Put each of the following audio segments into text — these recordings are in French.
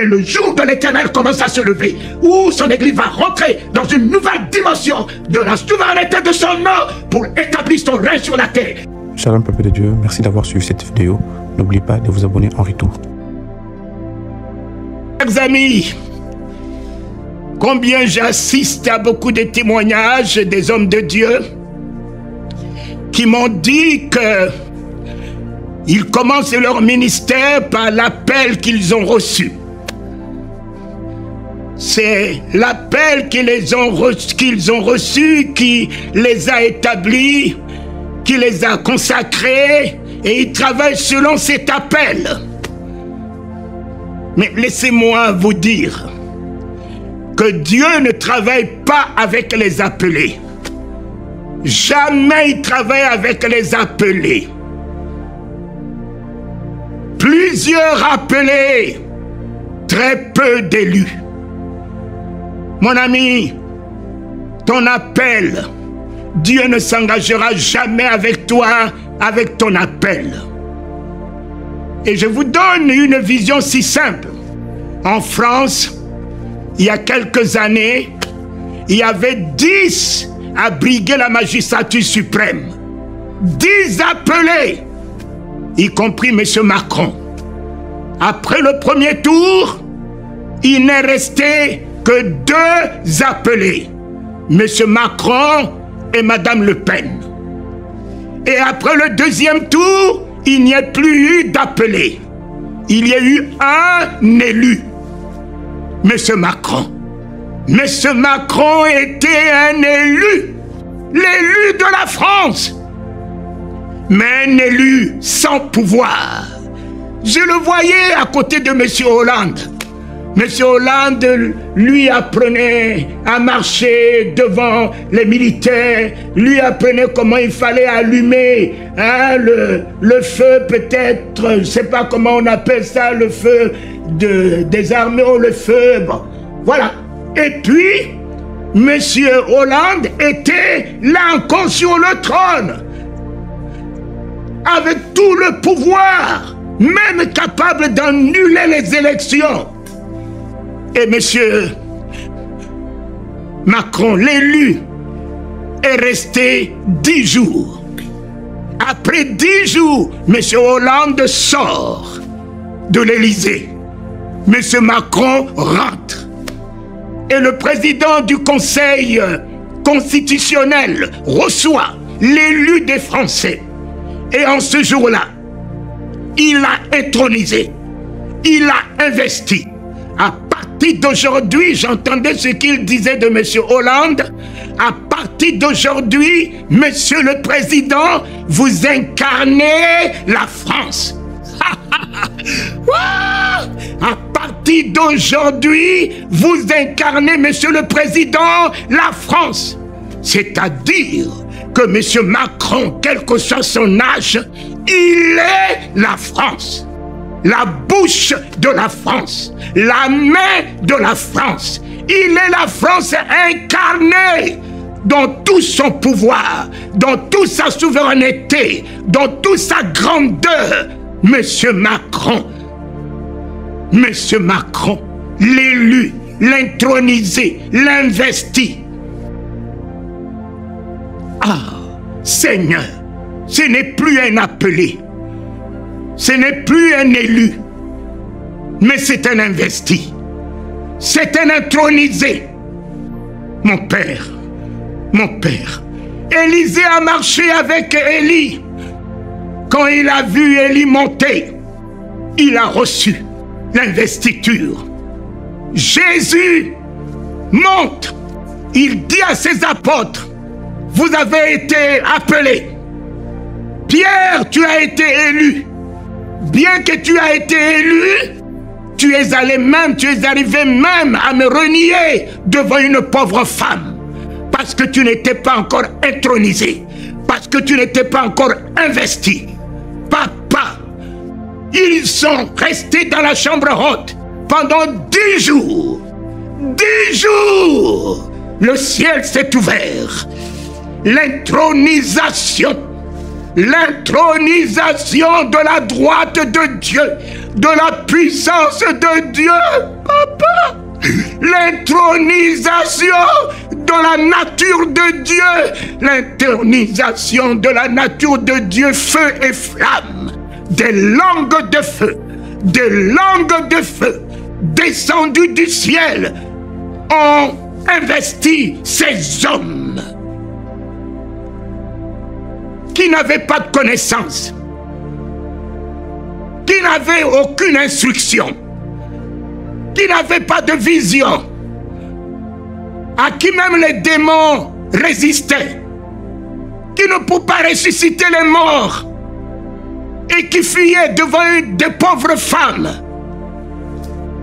Mais le jour de l'Éternel commence à se lever, où son Église va rentrer dans une nouvelle dimension de la souveraineté de son nom pour établir son règne sur la terre. Shalom peuple de Dieu, merci d'avoir suivi cette vidéo. N'oubliez pas de vous abonner en retour. Chers amis, combien j'assiste à beaucoup de témoignages des hommes de Dieu qui m'ont dit que ils commencent leur ministère par l'appel qu'ils ont reçu. C'est l'appel qu'ils ont reçu qui les a établis, qui les a consacrés, et ils travaillent selon cet appel. Mais laissez-moi vous dire que Dieu ne travaille pas avec les appelés. Jamais il travaille avec les appelés. Plusieurs appelés, très peu d'élus. Mon ami, ton appel, Dieu ne s'engagera jamais avec toi, avec ton appel. Et je vous donne une vision si simple. En France, il y a quelques années, il y avait 10 à briguer la magistrature suprême. 10 appelés, y compris M. Macron. Après le premier tour, il n'est resté que 2 appelés, M. Macron et Mme Le Pen. Et après le deuxième tour, il n'y a plus eu d'appelés. Il y a eu un élu, M. Macron. M. Macron était un élu, l'élu de la France, mais un élu sans pouvoir. Je le voyais à côté de M. Hollande. M. Hollande, lui, apprenait à marcher devant les militaires, lui apprenait comment il fallait allumer le feu, peut-être, je ne sais pas comment on appelle ça, le feu des armées, ou le feu, bon, voilà. Et puis, M. Hollande était là encore sur le trône, avec tout le pouvoir, même capable d'annuler les élections. Et M. Macron, l'élu, est resté 10 jours. Après 10 jours, M. Hollande sort de l'Élysée. M. Macron rentre. Et le président du Conseil constitutionnel reçoit l'élu des Français. Et en ce jour-là, il a intronisé, il a investi. À partir d'aujourd'hui, j'entendais ce qu'il disait de M. Hollande. À partir d'aujourd'hui, Monsieur le Président, vous incarnez la France. À partir d'aujourd'hui, vous incarnez, Monsieur le Président, la France. C'est-à-dire que M. Macron, quel que soit son âge, il est la France. La bouche de la France, la main de la France. Il est la France incarnée dans tout son pouvoir, dans toute sa souveraineté, dans toute sa grandeur. Monsieur Macron, l'élu, l'intronisé, l'investi. Ah, Seigneur, ce n'est plus un appelé. Ce n'est plus un élu, mais c'est un investi. C'est un intronisé. Mon père, Élisée a marché avec Élie. Quand il a vu Élie monter, il a reçu l'investiture. Jésus monte. Il dit à ses apôtres, vous avez été appelés. Pierre, tu as été élu. Bien que tu as été élu, tu es arrivé même à me renier devant une pauvre femme. Parce que tu n'étais pas encore intronisé. Parce que tu n'étais pas encore investi. Papa, ils sont restés dans la chambre haute pendant 10 jours. 10 jours, le ciel s'est ouvert. L'intronisation l'intronisation de la droite de Dieu, de la puissance de Dieu, papa. L'intronisation de la nature de Dieu, l'intronisation de la nature de Dieu, feu et flamme, des langues de feu, descendues du ciel, ont investi ces hommes qui n'avaient pas de connaissance, qui n'avaient aucune instruction, qui n'avaient pas de vision, à qui même les démons résistaient, qui ne pouvaient pas ressusciter les morts et qui fuyaient devant des pauvres femmes.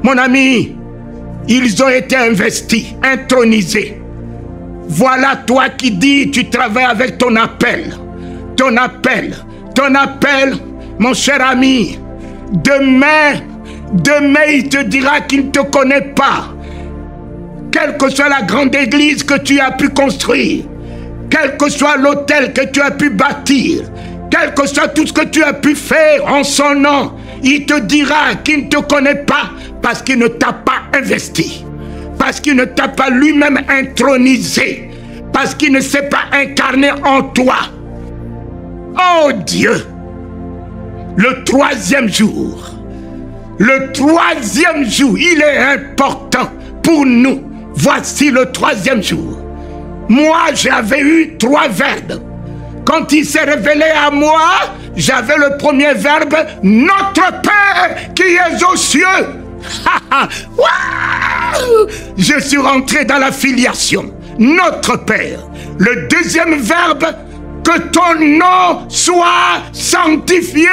Mon ami, ils ont été investis, intronisés. Voilà toi qui dis, tu travailles avec ton appel. Ton appel, mon cher ami. Demain, il te dira qu'il ne te connaît pas. Quelle que soit la grande église que tu as pu construire, quel que soit l'hôtel que tu as pu bâtir, quel que soit tout ce que tu as pu faire en son nom, il te dira qu'il ne te connaît pas parce qu'il ne t'a pas investi, parce qu'il ne t'a pas lui-même intronisé, parce qu'il ne s'est pas incarné en toi. Oh Dieu, le troisième jour, il est important pour nous. Voici le troisième jour. Moi, j'avais eu 3 verbes. Quand il s'est révélé à moi, j'avais le premier verbe, notre Père qui est aux cieux. Je suis rentré dans la filiation. Notre Père. Le deuxième verbe, que ton nom soit sanctifié.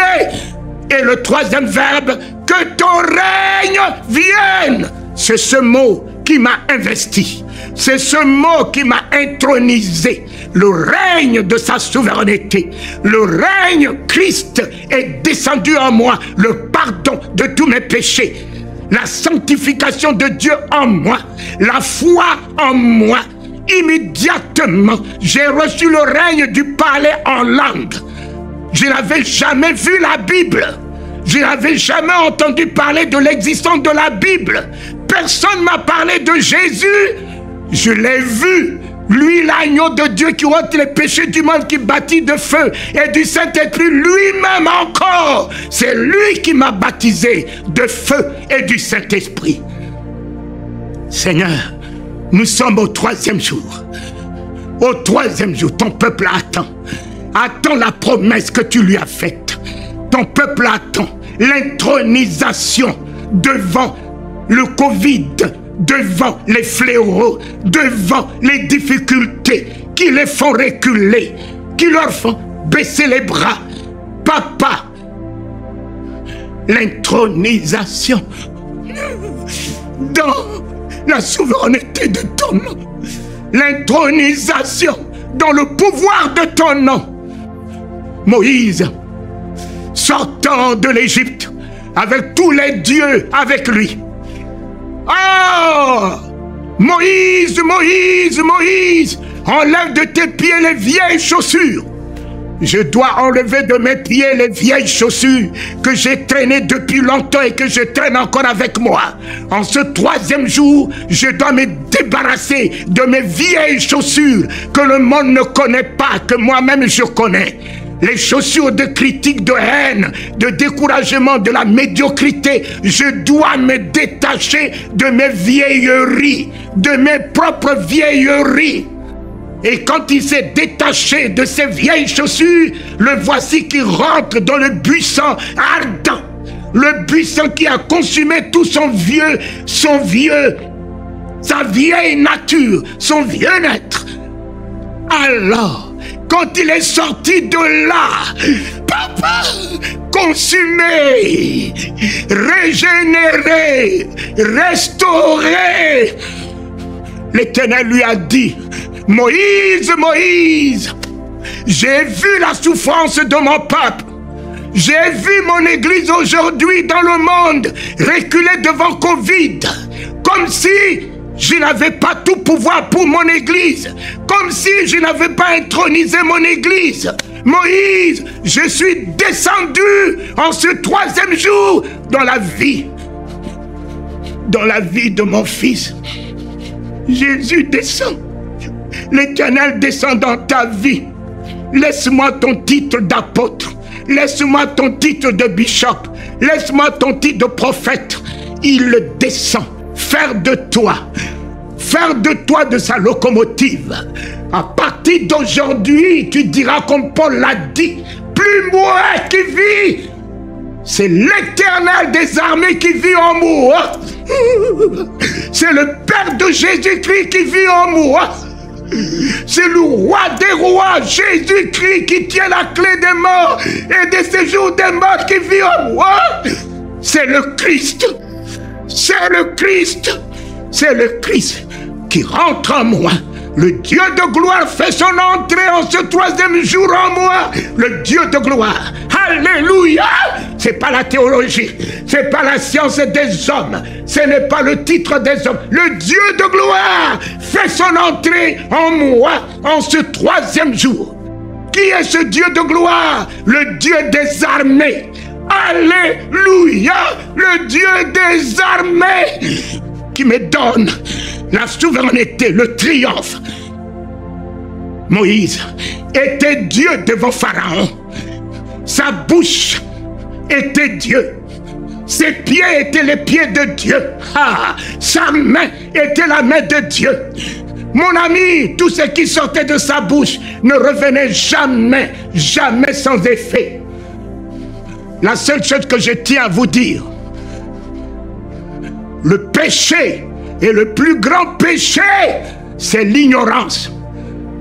Et le troisième verbe, que ton règne vienne. C'est ce mot qui m'a investi. C'est ce mot qui m'a intronisé. Le règne de sa souveraineté. Le règne Christ est descendu en moi. Le pardon de tous mes péchés. La sanctification de Dieu en moi. La foi en moi. Immédiatement, j'ai reçu le règne du parler en langue. Je n'avais jamais vu la Bible. Je n'avais jamais entendu parler de l'existence de la Bible. Personne ne m'a parlé de Jésus. Je l'ai vu. Lui, l'agneau de Dieu qui ôte les péchés du monde, qui baptise de feu et du Saint-Esprit, lui-même encore. C'est lui qui m'a baptisé de feu et du Saint-Esprit. Seigneur, nous sommes au 3e jour. Au 3e jour, ton peuple attend. Attends la promesse que tu lui as faite. Ton peuple attend l'intronisation devant le Covid, devant les fléaux, devant les difficultés qui les font reculer, qui leur font baisser les bras. Papa, l'intronisation dans la souveraineté de ton nom, l'intronisation dans le pouvoir de ton nom. Moïse, sortant de l'Égypte, avec tous les dieux avec lui. Oh! Moïse, Moïse, Moïse, enlève de tes pieds les vieilles chaussures. Je dois enlever de mes pieds les vieilles chaussures que j'ai traînées depuis longtemps et que je traîne encore avec moi. En ce 3e jour, je dois me débarrasser de mes vieilles chaussures que le monde ne connaît pas, que moi-même je connais. Les chaussures de critique, de haine, de découragement, de la médiocrité. Je dois me détacher de mes vieilleries, de mes propres vieilleries. Et quand il s'est détaché de ses vieilles chaussures, le voici qui rentre dans le buisson ardent. Le buisson qui a consumé tout sa vieille nature, son vieux être. Alors, quand il est sorti de là, papa, consumé, régénéré, restauré, l'Éternel lui a dit, Moïse, Moïse, j'ai vu la souffrance de mon peuple. J'ai vu mon église aujourd'hui dans le monde reculer devant Covid, comme si je n'avais pas tout pouvoir pour mon église, comme si je n'avais pas intronisé mon église. Moïse, je suis descendu en ce troisième jour dans la vie de mon fils. Jésus descend. L'Éternel descend dans ta vie. Laisse-moi ton titre d'apôtre. Laisse-moi ton titre de bishop. Laisse-moi ton titre de prophète. Il descend. Faire de toi de sa locomotive. À partir d'aujourd'hui, tu diras comme Paul l'a dit, plus moi qui vis, c'est l'Éternel des armées qui vit en moi. C'est le Père de Jésus-Christ qui vit en moi. C'est le roi des rois, Jésus-Christ, qui tient la clé des morts et des séjours des morts qui vit en moi. C'est le Christ. C'est le Christ. C'est le Christ qui rentre en moi. Le Dieu de gloire fait son entrée en ce troisième jour en moi. Le Dieu de gloire. Alléluia. C'est pas la théologie. C'est pas la science des hommes. Ce n'est pas le titre des hommes. Le Dieu de gloire fait son entrée en moi en ce troisième jour. Qui est ce Dieu de gloire? Le Dieu des armées. Alléluia. Le Dieu des armées qui me donne la souveraineté, le triomphe. Moïse était Dieu devant Pharaon. Sa bouche était Dieu. Ses pieds étaient les pieds de Dieu. Sa main était la main de Dieu. Mon ami, tout ce qui sortait de sa bouche ne revenait jamais, jamais sans effet. La seule chose que je tiens à vous dire, le péché et le plus grand péché, c'est l'ignorance.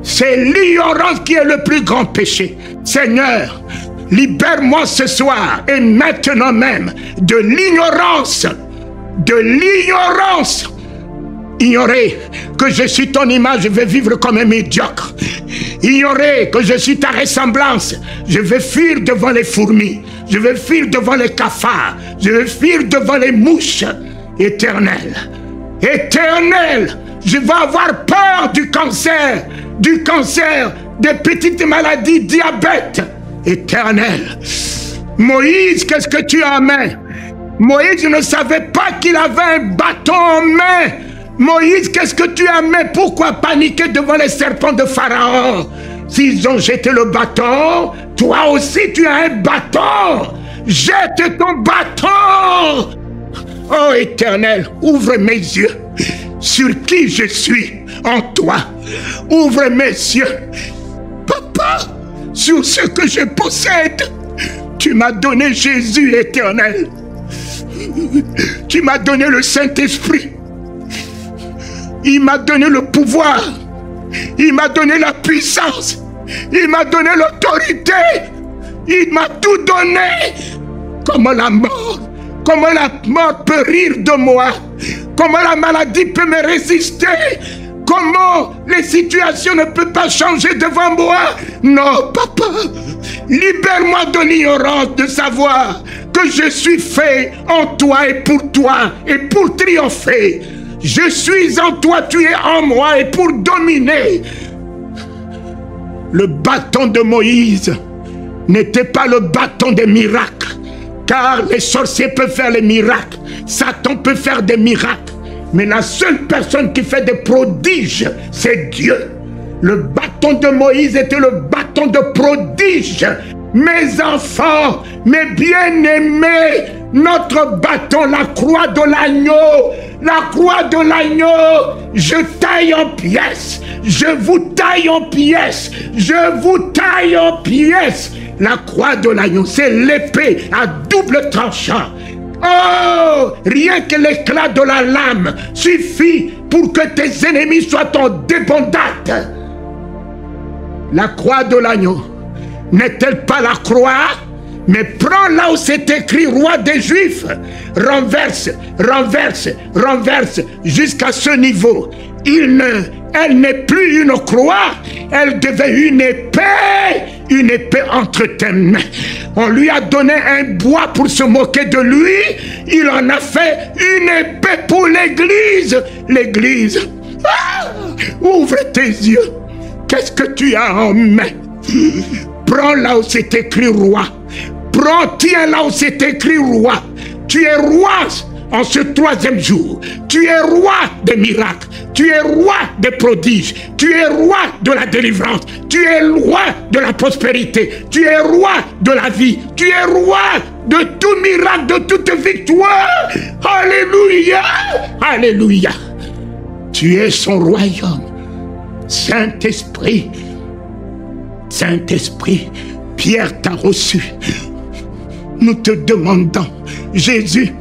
C'est l'ignorance qui est le plus grand péché. Seigneur, libère-moi ce soir et maintenant même de l'ignorance. De l'ignorance. Ignorer que je suis ton image, je vais vivre comme un médiocre. Ignorer que je suis ta ressemblance, je vais fuir devant les fourmis. Je vais fuir devant les cafards. Je vais fuir devant les mouches. Éternel, éternel, je vais avoir peur du cancer, des petites maladies, diabète. Éternel, Moïse, qu'est-ce que tu as en main? Moïse ne savait pas qu'il avait un bâton en main. Moïse, qu'est-ce que tu as en main? Pourquoi paniquer devant les serpents de Pharaon? S'ils ont jeté le bâton, toi aussi tu as un bâton. Jette ton bâton. Oh Éternel, ouvre mes yeux sur qui je suis en toi. Ouvre mes yeux, Papa, sur ce que je possède. Tu m'as donné Jésus, Éternel. Tu m'as donné le Saint-Esprit. Il m'a donné le pouvoir. Il m'a donné la puissance. Il m'a donné l'autorité. Il m'a tout donné. Comment la mort peut rire de moi? Comment la maladie peut me résister? Comment les situations ne peuvent pas changer devant moi? Non, Papa, libère-moi de l'ignorance de savoir que je suis fait en toi et pour triompher. Je suis en toi, tu es en moi et pour dominer. Le bâton de Moïse n'était pas le bâton des miracles. Car les sorciers peuvent faire les miracles. Satan peut faire des miracles. Mais la seule personne qui fait des prodiges, c'est Dieu. Le bâton de Moïse était le bâton de prodige. Mes enfants, mes bien-aimés, notre bâton, la croix de l'agneau, je taille en pièces, je vous taille en pièces, je vous taille en pièces. La croix de l'agneau, c'est l'épée à double tranchant. Oh, rien que l'éclat de la lame suffit pour que tes ennemis soient en débandade. La croix de l'agneau n'est-elle pas la croix? Mais prends là où c'est écrit roi des Juifs, renverse, renverse, renverse jusqu'à ce niveau. Elle n'est plus une croix, elle devait une épée entre tes mains. On lui a donné un bois pour se moquer de lui, il en a fait une épée pour l'église. L'église, ouvre tes yeux, qu'est-ce que tu as en main? Prends là où c'est écrit roi. Prends, tiens là où c'est écrit roi. Tu es roi en ce troisième jour. Tu es roi des miracles. Tu es roi des prodiges. Tu es roi de la délivrance. Tu es roi de la prospérité. Tu es roi de la vie. Tu es roi de tout miracle, de toute victoire. Alléluia. Alléluia. Tu es son royaume. Saint-Esprit. Saint-Esprit, Pierre t'a reçu. Nous te demandons, Jésus,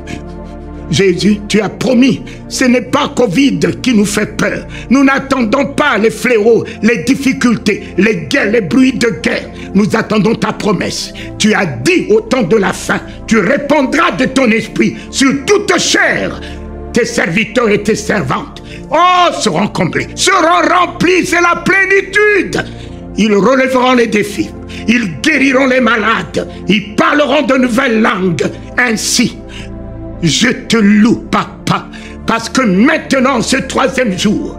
tu as promis, ce n'est pas Covid qui nous fait peur. Nous n'attendons pas les fléaux, les difficultés, les guerres, les bruits de guerre. Nous attendons ta promesse. Tu as dit au temps de la fin, tu répandras de ton esprit sur toute chair. Tes serviteurs et tes servantes, seront comblés, seront remplis, c'est la plénitude. Ils relèveront les défis, ils guériront les malades, ils parleront de nouvelles langues. Ainsi, je te loue, Papa, parce que maintenant, ce troisième jour,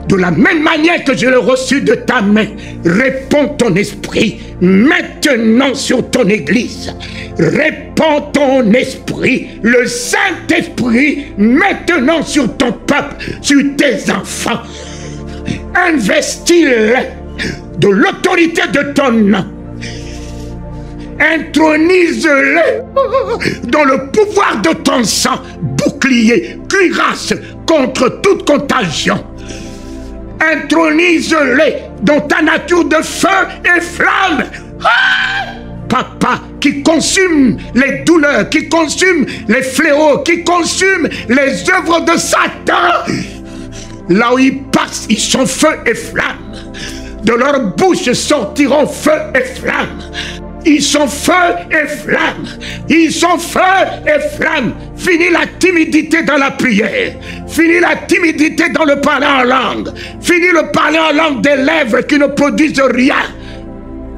de la même manière que je l'ai reçu de ta main, réponds ton esprit maintenant sur ton Église. Répands ton esprit, le Saint-Esprit, maintenant sur ton peuple, sur tes enfants. Investis-les de l'autorité de ton nom. Intronise-les dans le pouvoir de ton sang, bouclier, cuirasse contre toute contagion. Intronise-les dans ta nature de feu et flamme. Papa, qui consume les douleurs, qui consume les fléaux, qui consume les œuvres de Satan. Là où ils passent, ils sont feu et flamme. De leur bouche sortiront feu et flamme. Ils sont feu et flamme. Ils sont feu et flamme. Finis la timidité dans la prière. Finis la timidité dans le parler en langue. Finis le parler en langue des lèvres qui ne produisent rien.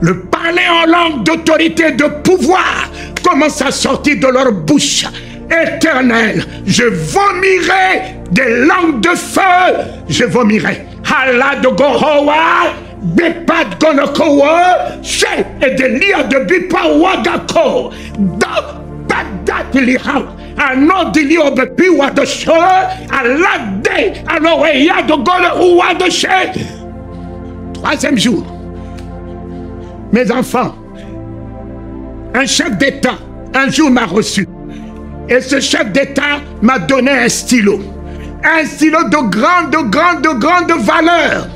Le parler en langue d'autorité, de pouvoir commence à sortir de leur bouche. Éternel, je vomirai des langues de feu. Je vomirai. Allah de Gohowa. Bepad Gonokowa, Che et de Lia de Bipa Wagako, Da Badat Liha, Ano de Lio Bepi Wadosho, Alade, Anoeya de Golo Wadoshe. Troisième jour, mes enfants, un chef d'État, un jour m'a reçu. Et ce chef d'État m'a donné un stylo. Un stylo de grande valeur.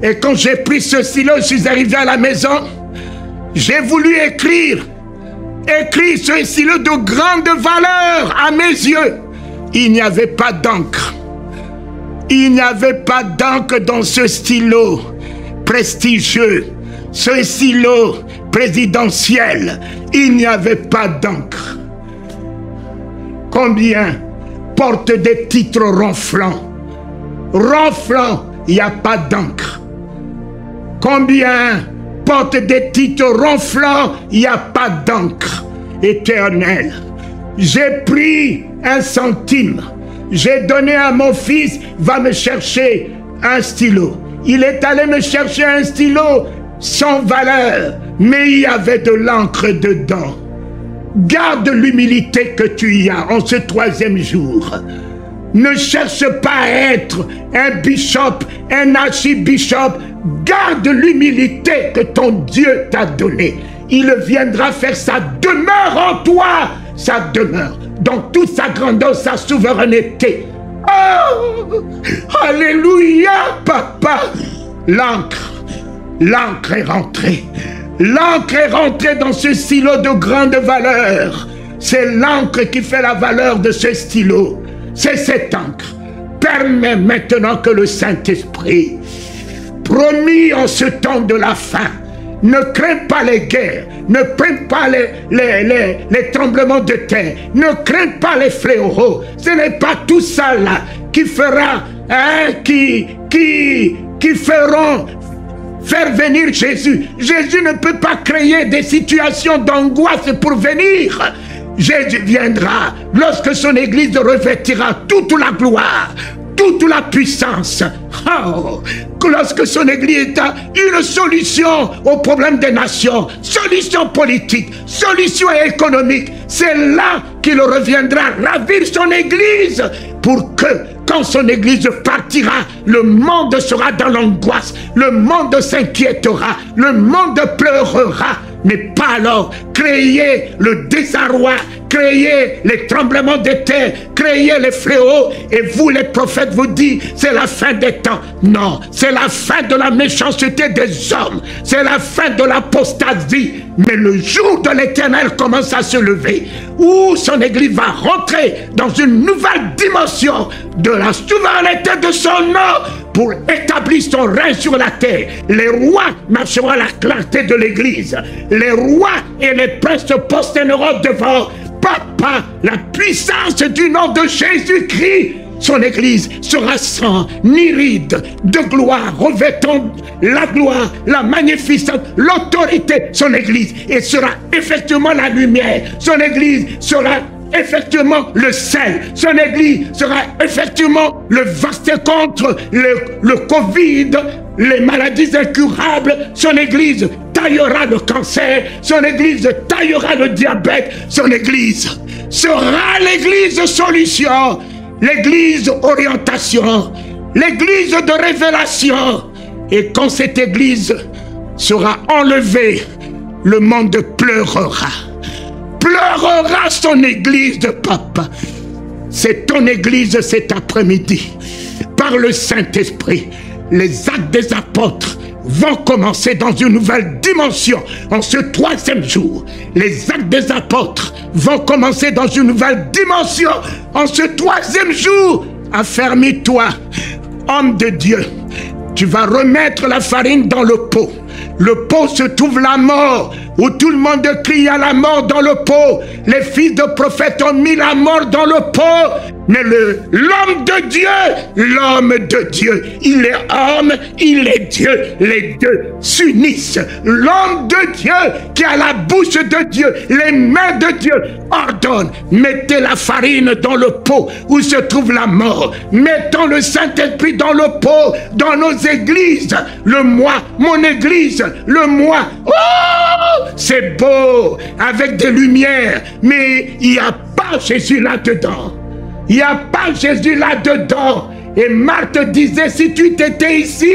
Et quand j'ai pris ce stylo, je suis arrivé à la maison, j'ai voulu écrire ce stylo de grande valeur à mes yeux. Il n'y avait pas d'encre. Il n'y avait pas d'encre dans ce stylo prestigieux, ce stylo présidentiel. Il n'y avait pas d'encre. Combien portent des titres ronflants? Ronflants, il n'y a pas d'encre. Combien portent des titres ronflants, il n'y a pas d'encre. Éternel, j'ai pris 1 centime, j'ai donné à mon fils, va me chercher un stylo. Il est allé me chercher un stylo sans valeur, mais il y avait de l'encre dedans. Garde l'humilité que tu y as en ce troisième jour. Ne cherche pas à être un bishop, un archibishop. Garde l'humilité que ton Dieu t'a donnée. Il viendra faire sa demeure en toi. Sa demeure, dans toute sa grandeur, sa souveraineté. Oh, alléluia, papa. L'encre est rentrée. L'encre est rentrée dans ce stylo de grande valeur. C'est l'encre qui fait la valeur de ce stylo. C'est cette encre. Permets maintenant que le Saint-Esprit, promis en ce temps de la fin, ne crains pas les guerres, ne crains pas les tremblements de terre, ne crains pas les fléaux. Ce n'est pas tout ça là qui fera, qui feront faire venir Jésus. Jésus ne peut pas créer des situations d'angoisse pour venir. Jésus viendra lorsque son Église revêtira toute la gloire, toute la puissance. Oh, que lorsque son Église a une solution aux problèmes des nations, solution politique, solution économique, c'est là qu'il reviendra ravir son Église pour que, quand son Église partira, le monde sera dans l'angoisse, le monde s'inquiétera, le monde pleurera, mais pas alors créer le désarroi, créer les tremblements de terre, créer les fléaux, et vous les prophètes vous dites c'est la fin des temps. Non, c'est la fin de la méchanceté des hommes, c'est la fin de l'apostasie, mais le jour de l'Éternel commence à se lever, où son Église va rentrer dans une nouvelle dimension de la souveraineté de son nom pour établir son règne sur la terre. Les rois marcheront à la clarté de l'Église, les rois et les princes se prosterneront devant Papa, la puissance du nom de Jésus-Christ. Son Église sera sans ni ride de gloire, revêtant la gloire, la magnificence, l'autorité. Son Église et sera effectivement la lumière. Son Église sera effectivement le sel. Son Église sera effectivement le vaste contre le Covid, les maladies incurables. Son Église taillera le cancer. Son Église taillera le diabète. Son Église sera l'Église solution, l'Église orientation, l'Église de révélation. Et quand cette Église sera enlevée, le monde pleurera. Pleurera son Église de Papa. C'est ton Église cet après-midi. Par le Saint-Esprit, les actes des apôtres vont commencer dans une nouvelle dimension en ce 3e jour. Les actes des apôtres vont commencer dans une nouvelle dimension en ce 3e jour. Affermis-toi, homme de Dieu. Tu vas remettre la farine dans le pot. Le pot se trouve la mort, où tout le monde crie à la mort dans le pot. Les fils de prophètes ont mis la mort dans le pot. Mais l'homme de Dieu, il est homme, il est Dieu. Les deux s'unissent. L'homme de Dieu qui a la bouche de Dieu, les mains de Dieu, ordonne, mettez la farine dans le pot où se trouve la mort. Mettons le Saint-Esprit dans le pot, dans nos églises. Le moi, mon église, le moi. Oh, c'est beau, avec des lumières, mais il n'y a pas Jésus là-dedans. Il n'y a pas Jésus là-dedans. Et Marthe disait, si tu étais ici,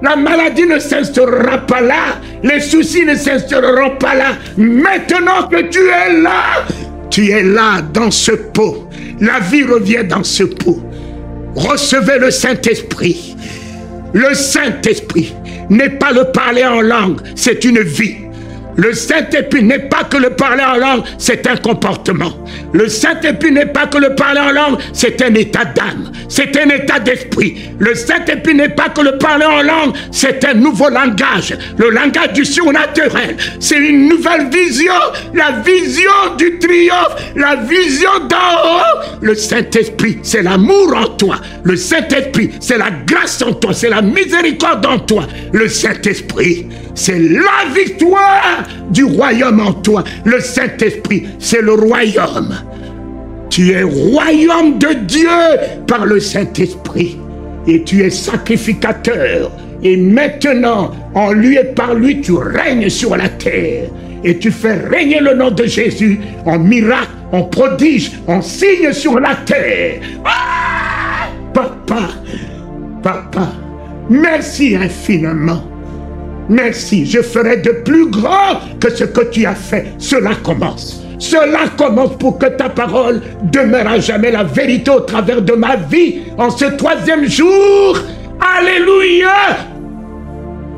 la maladie ne s'instaurera pas là. Les soucis ne s'instaureront pas là. Maintenant que tu es là dans ce pot. La vie revient dans ce pot. Recevez le Saint-Esprit. Le Saint-Esprit n'est pas le parler en langue, c'est une vie. Le Saint-Esprit n'est pas que le parler en langue, c'est un comportement. Le Saint-Esprit n'est pas que le parler en langue, c'est un état d'âme, c'est un état d'esprit. Le Saint-Esprit n'est pas que le parler en langue, c'est un nouveau langage, le langage du surnaturel. C'est une nouvelle vision, la vision du triomphe, la vision d'en haut. Le Saint-Esprit, c'est l'amour en toi. Le Saint-Esprit, c'est la grâce en toi, c'est la miséricorde en toi. Le Saint-Esprit, c'est la victoire du royaume en toi. Le Saint-Esprit, c'est le royaume. Tu es royaume de Dieu par le Saint-Esprit. Et tu es sacrificateur. Et maintenant, en lui et par lui, tu règnes sur la terre. Et tu fais régner le nom de Jésus en miracle, en prodige, en signe sur la terre. Ah! Papa, merci infiniment. Merci, je ferai de plus grand que ce que tu as fait. Cela commence. Cela commence pour que ta parole demeure à jamais la vérité au travers de ma vie en ce 3e jour. Alléluia.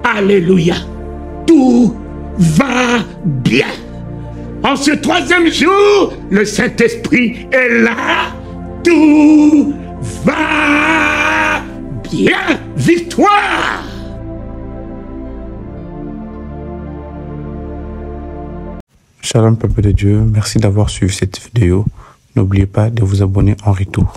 Alléluia. Tout va bien. En ce 3e jour, le Saint-Esprit est là. Tout va bien. Victoire. Shalom peuple de Dieu, merci d'avoir suivi cette vidéo. N'oubliez pas de vous abonner en retour.